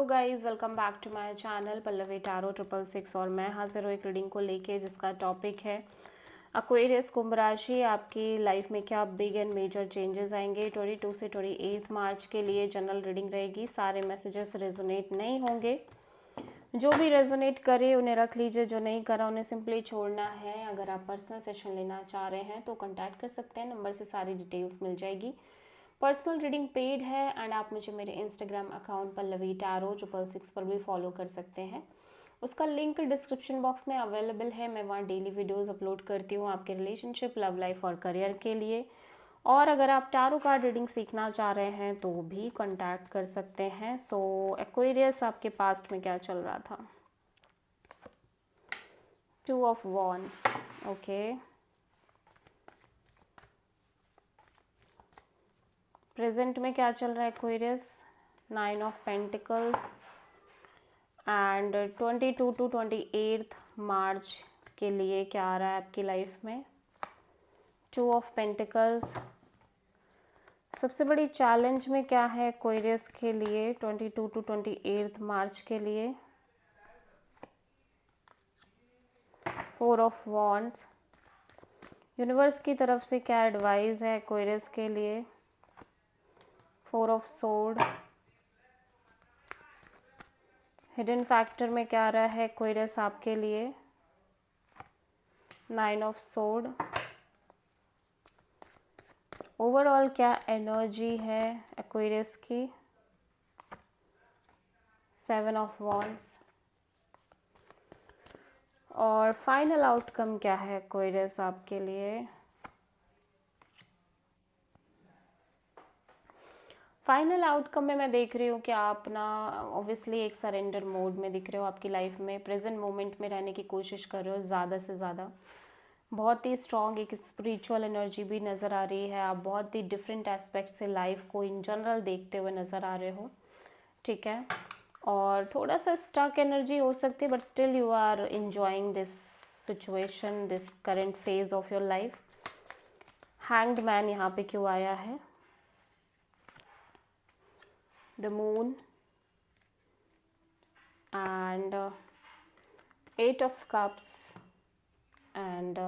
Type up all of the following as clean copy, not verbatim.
तो guys welcome back to my channel Pallavi tarot 666 और मैं हाजिर हूँ एक रीडिंग को लेके जिसका टॉपिक है एक्वेरियस कुंभ राशि। आपकी लाइफ में क्या बिग एंड मेजर चेंजेस आएंगे 22 से 28 मार्च के लिए जनरल रीडिंग रहेगी। सारे मैसेजेस रेजोनेट नहीं होंगे, जो भी रेजोनेट करे उन्हें रख लीजिए, जो नहीं करा उन्हें सिंपली छोड़ना है। अगर आप पर्सनल सेशन लेना चाह रहे हैं तो कॉन्टैक्ट कर सकते हैं, नंबर से सारी डिटेल्स मिल जाएगी। पर्सनल रीडिंग पेड है एंड आप मुझे मेरे इंस्टाग्राम अकाउंट पल्लवी टैरो 666 पर भी फॉलो कर सकते हैं। उसका लिंक डिस्क्रिप्शन बॉक्स में अवेलेबल है। मैं वहाँ डेली वीडियोस अपलोड करती हूँ आपके रिलेशनशिप, लव लाइफ और करियर के लिए। और अगर आप टैरो कार्ड रीडिंग सीखना चाह रहे हैं तो भी कॉन्टैक्ट कर सकते हैं। सो एक्वेरियस, आपके पास्ट में क्या चल रहा था? 2 ऑफ वॉन्ड्स, ओके। प्रेजेंट में क्या चल रहा है Aquarius? 9 of pentacles and 22 to 28 March के लिए क्या आ रहा है आपकी लाइफ में? 2 ऑफ पेंटिकल्स। सबसे बड़ी चैलेंज में क्या है एक्वेरियस के लिए 22 टू 28 मार्च के लिए? 4 ऑफ वॉन्ड्स। यूनिवर्स की तरफ से क्या एडवाइस है एक्वेरियस के लिए? 4 ऑफ सोर्ड। हिडन फैक्टर में क्या आ रहा है एक्वेरियस आपके लिए? 9 ऑफ सोर्ड। ओवरऑल क्या एनर्जी है एक्वेरियस की? 7 ऑफ वॉन्ड्स। और फाइनल आउटकम क्या है एक्वेरियस आपके लिए? फाइनल आउटकम में मैं देख रही हूँ कि आप ना ऑब्वियसली एक सरेंडर मोड में दिख रहे हो। आपकी लाइफ में प्रेजेंट मोमेंट में रहने की कोशिश कर रहे हो ज़्यादा से ज़्यादा। बहुत ही स्ट्रॉन्ग एक स्पिरिचुअल एनर्जी भी नज़र आ रही है। आप बहुत ही डिफरेंट एस्पेक्ट से लाइफ को इन जनरल देखते हुए नज़र आ रहे हो, ठीक है। और थोड़ा सा स्टक एनर्जी हो सकती है but still you are enjoying this situation, this current phase of your life. Hanged man यहाँ पे क्यों आया है? The moon and 8 of cups and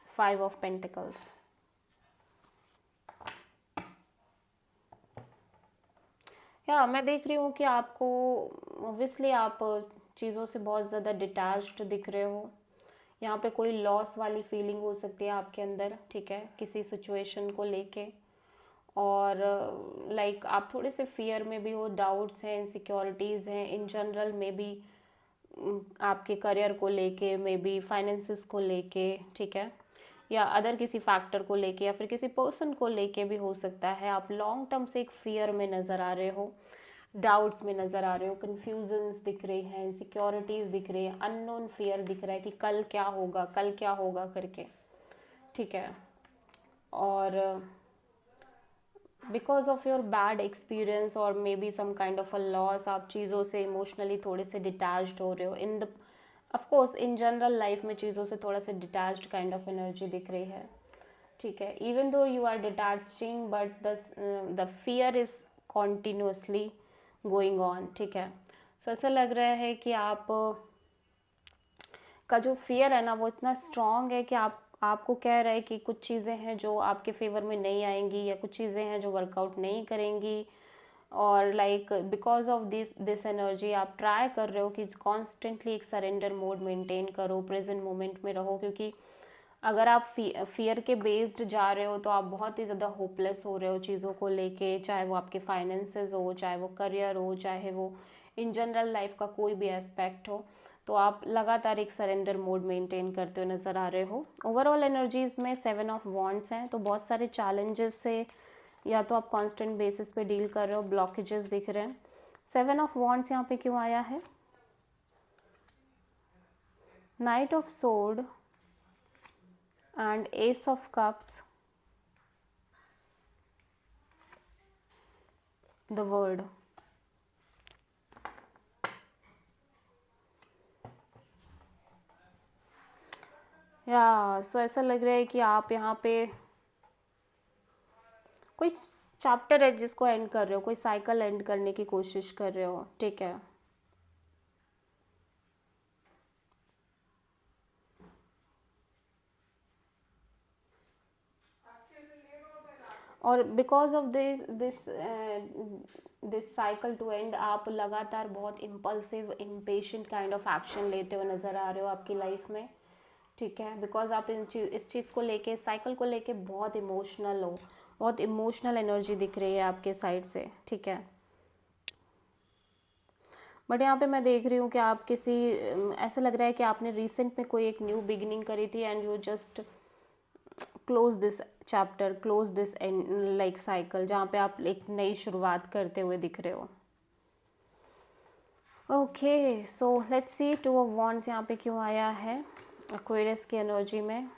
5 of pentacles। या मैं देख रही हूँ कि आपको ऑब्वियसली आप चीज़ों से बहुत ज़्यादा डिटैच्ड दिख रहे हो। यहाँ पे कोई लॉस वाली फीलिंग हो सकती है आपके अंदर, ठीक है, किसी सिचुएशन को लेके। और लाइक आप थोड़े से फियर में भी हो, डाउट्स हैं, इनसिक्योरिटीज़ हैं इन जनरल में भी, आपके करियर को लेके, मे बी फाइनेंसिस को लेके, ठीक है, या अदर किसी फैक्टर को लेके या फिर किसी पर्सन को लेके भी हो सकता है। आप लॉन्ग टर्म से एक फियर में नज़र आ रहे हो, डाउट्स में नज़र आ रहे हो, कन्फ्यूजन्स दिख रही हैं, इनसिक्योरिटीज़ दिख रही है, अननोन फियर दिख रहा है कि कल क्या होगा, कल क्या होगा करके, ठीक है। और because of your bad experience और maybe some kind of a loss, आप चीज़ों से इमोशनली थोड़े से डिटैच्ड हो रहे हो। In the of course in general life में चीज़ों से थोड़ा सा डिटैच्ड काइंड ऑफ एनर्जी दिख रही है, ठीक है। Even though you are detaching but the fear is continuously going on, ठीक है। सो ऐसा लग रहा है कि आप का जो फियर है ना वो इतना स्ट्रॉन्ग है कि आपको कह रहा है कि कुछ चीज़ें हैं जो आपके फेवर में नहीं आएंगी, या कुछ चीज़ें हैं जो वर्कआउट नहीं करेंगी। और like because of this energy आप ट्राई कर रहे हो कि कॉन्स्टेंटली एक सरेंडर मोड मेंटेन करो, प्रेजेंट मोमेंट में रहो। क्योंकि अगर आप फियर के बेस्ड जा रहे हो तो आप बहुत ही ज़्यादा होपलेस हो रहे हो चीज़ों को लेके, चाहे वो आपके फाइनेंसेस हो, चाहे वो करियर हो, चाहे वो इन जनरल लाइफ का कोई भी एस्पेक्ट हो। तो आप लगातार एक सरेंडर मोड मेंटेन करते हुए नज़र आ रहे हो। ओवरऑल एनर्जीज में 7 ऑफ वॉन्ड्स हैं, तो बहुत सारे चैलेंजेस से या तो आप कांस्टेंट बेसिस पे डील कर रहे हो, ब्लॉकेजेस दिख रहे हैं। 7 ऑफ वॉन्ड्स यहाँ पे क्यों आया है? Night of sword and S of cups, the world. या सो ऐसा लग रहा है कि आप यहाँ पे कोई चैप्टर है जिसको एंड कर रहे हो, कोई साइकिल एंड करने की कोशिश कर रहे हो, ठीक है। और because of this cycle to end आप लगातार बहुत impulsive impatient kind of action लेते हुए नज़र आ रहे हो आपकी लाइफ में, ठीक है। बिकॉज आप इस चीज़ को लेके, साइकिल को लेके बहुत इमोशनल हो, बहुत इमोशनल एनर्जी दिख रही है आपके साइड से, ठीक है। बट यहाँ पे मैं देख रही हूँ कि आप किसी ऐसा लग रहा है कि आपने रिसेंट में कोई एक न्यू बिगिनिंग करी थी and you just close this chapter, close this like cycle, जहाँ पे आप एक नई शुरुआत करते हुए दिख रहे हो। Okay, so let's see two of wands यहाँ पे क्यों आया है एक्वेरियस की एनर्जी में।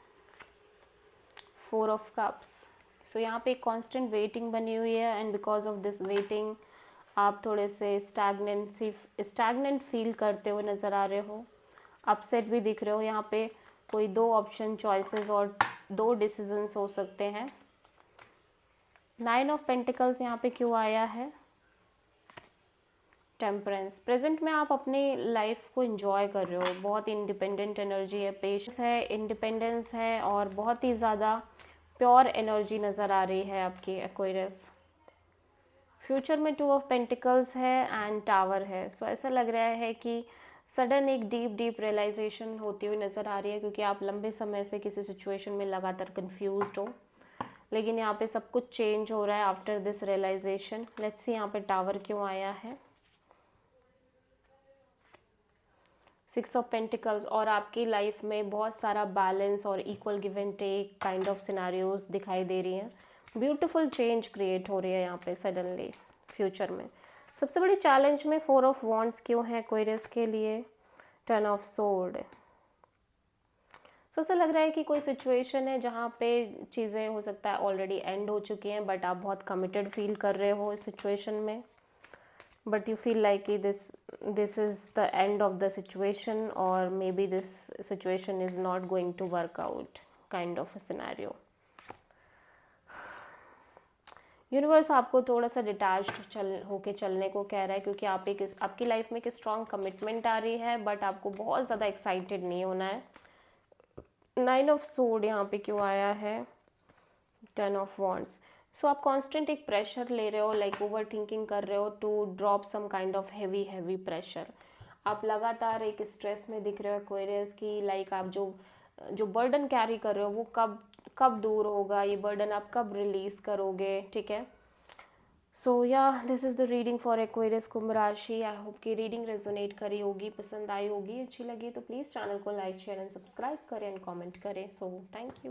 4 ऑफ कप्स, सो यहाँ पे एक कांस्टेंट वेटिंग बनी हुई है and because of this waiting आप थोड़े से स्टैगनेंट फील करते हुए नज़र आ रहे हो, अपसेट भी दिख रहे हो। यहाँ पे कोई 2 ऑप्शन चॉइसेस और 2 डिसीजंस हो सकते हैं। 9 ऑफ पेंटिकल्स यहाँ पे क्यों आया है, टेम्परेंस। प्रेजेंट में आप अपनी लाइफ को एंजॉय कर रहे हो, बहुत इंडिपेंडेंट एनर्जी है, पेशेंस है, इंडिपेंडेंस है और बहुत ही ज़्यादा प्योर एनर्जी नज़र आ रही है आपकी एक्वेरियस। फ्यूचर में 2 ऑफ पेंटिकल्स है एंड टावर है। सो ऐसा लग रहा है कि सडन एक डीप रियलाइजेशन होती हुई नज़र आ रही है, क्योंकि आप लंबे समय से किसी सिचुएशन में लगातार कंफ्यूज्ड हो, लेकिन यहाँ पे सब कुछ चेंज हो रहा है after this realization. Let's see यहाँ पे टावर क्यों आया है। 6 ऑफ पेंटिकल्स, और आपकी लाइफ में बहुत सारा बैलेंस और equal give and take kind of scenarios दिखाई दे रही हैं। ब्यूटीफुल चेंज क्रिएट हो रही है यहाँ पे सडनली फ्यूचर में। सबसे बड़ी चैलेंज में 4 ऑफ वॉन्ड्स क्यों है एक्वेरियस के लिए, 10 ऑफ सोर्ड। सो ऐसा लग रहा है कि कोई सिचुएशन है जहाँ पे चीज़ें हो सकता है ऑलरेडी एंड हो चुकी हैं, बट आप बहुत कमिटेड फील कर रहे हो इस सिचुएशन में, but you feel like this is the end of the situation, or maybe this situation is not going to work out kind of a scenario. Universe आपको थोड़ा सा डिटैच्ड होके चलने को कह रहा है, क्योंकि आपकी लाइफ में एक स्ट्रॉन्ग कमिटमेंट आ रही है, बट आपको बहुत ज़्यादा एक्साइटेड नहीं होना है। 9 ऑफ सोर्ड यहाँ पे क्यों आया है, 10 ऑफ वॉन्ड्स। सो आप कांस्टेंट एक प्रेशर ले रहे हो, लाइक ओवर थिंकिंग कर रहे हो to drop some kind of heavy pressure. आप लगातार एक स्ट्रेस में दिख रहे हो एक्वेरियस की, लाइक आप जो बर्डन कैरी कर रहे हो वो कब दूर होगा, ये बर्डन आप कब रिलीज करोगे, ठीक है। So yeah this is the reading for Aquarius कुंभ राशि। आई होप की रीडिंग रेजोनेट करी होगी, पसंद आई होगी, अच्छी लगी तो प्लीज़ चैनल को लाइक शेयर एंड सब्सक्राइब करें एंड कॉमेंट करें। So thank you.